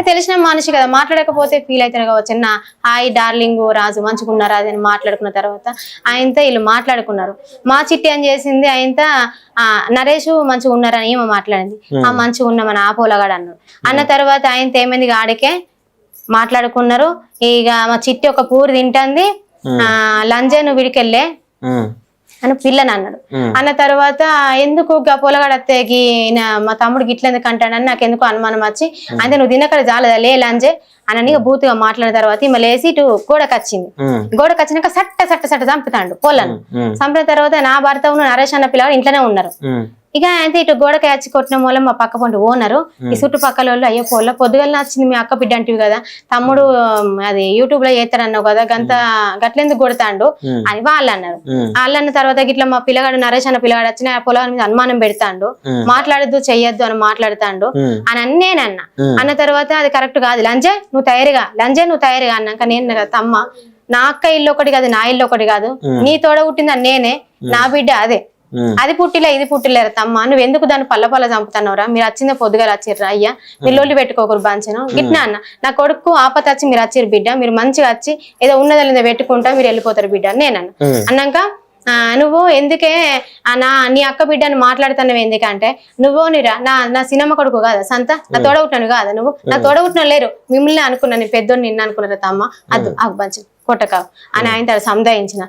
తెలిసిన మనిషి కదా, మాట్లాడకపోతే ఫీల్ అవుతారు కావచ్చు. నా హాయ్ డార్లింగ్ రాజు మంచిగున్నారా అని మాట్లాడుకున్న తర్వాత ఆయనతో వీళ్ళు మాట్లాడుకున్నారు. మా చిట్టి ఏం చేసింది, ఆయనతో నరేష్ మంచిగా ఉన్నారని ఏమో మాట్లాడింది. మంచిగా ఉన్నామని ఆపోలగాడు అన్నాడు. అన్న తర్వాత ఆయనతో ఏమైంది, ఆడికే మాట్లాడుకున్నారు. ఇక మా చిట్టి ఒక పూరి తింటుంది. లంజే నువ్వు విడికెళ్ళే అని పిల్లని అన్నాడు. అన్న తర్వాత ఎందుకు పొలగడత్తేకి మా తమ్ముడు గిట్ల ఎందుకు అంటాడని నాకు ఎందుకు అనుమానం వచ్చి, అంటే నువ్వు తినక్కడ జాలదా లే లంజే అని బూతుగా మాట్లాడిన తర్వాత ఈమె లేసి ఇటు గోడకు వచ్చింది. గోడకు వచ్చినాక సట్ట సట్ట సట్ట చంపుతాడు పొలను. చంపిన తర్వాత నా భర్త ఉన్న నరేష్ అన్న పిల్లవాడు ఇంట్లోనే ఉన్నారు. ఇక అయితే ఇటు గోడకి వచ్చి కొట్టిన మూలం మా పక్క పంట ఓనరు ఈ చుట్టుపక్కల వాళ్ళు అయ్యో పొల్ల పొద్దుగల వచ్చింది మీ అక్క బిడ్డ అంటివి కదా, తమ్ముడు అది యూట్యూబ్ లో చేస్తారన్నావు కదా, గట్లెందుకు కొడతాండు అని వాళ్ళు అన్నారు. వాళ్ళు అన్న తర్వాత ఇట్లా మా పిల్లగాడు నరేష్ అన్న పిల్లగాడు వచ్చిన పొలం మీద అనుమానం పెడతాండు, మాట్లాడద్దు చెయ్యొద్దు అని మాట్లాడుతాండు అని నేనన్నా. అన్న తర్వాత అది కరెక్ట్ కాదు లంజే నువ్వు తయారుగా అన్నాక నేను కదా తమ్మ, నా అక్క ఇల్లు ఒకటి కాదు నా ఇల్లు ఒకటి కాదు, నీ తోడ పుట్టిందని నేనే, నా బిడ్డ అదే, అది పుట్టిలే ఇది పుట్టిలేరు తమ్మ, నువ్వు ఎందుకు దాన్ని పల్ల చంపుతున్నావురా, మీరు వచ్చిందే పొద్దుగా వచ్చిర్రా అయ్యా, మీరు లొల్లి పెట్టుకోకరు బాంచను గిట్నా అన్న. నా కొడుకు ఆపత వచ్చి మీరు వచ్చిర్రు బిడ్డ, మీరు మంచిగా వచ్చి ఏదో ఉన్నదా పెట్టుకుంటా మీరు వెళ్ళిపోతారు బిడ్డ అని నేనన్న. అన్నాక నువ్వు ఎందుకే నీ అక్క బిడ్డని మాట్లాడుతున్నావు ఎందుకంటే నువ్వు నీరా నా సినిమా కొడుకు కాదా సంత, నా తోడగుట్టినాను కాదా నువ్వు, నా తోడగుట్టిన లేరు మిమ్మల్ని అనుకున్నా, నీ పెద్దోని నిన్ను అనుకున్నారా తమ్మ, అది ఆకు బంచి కొట్టకావు అని ఆయన సంధాయించిన.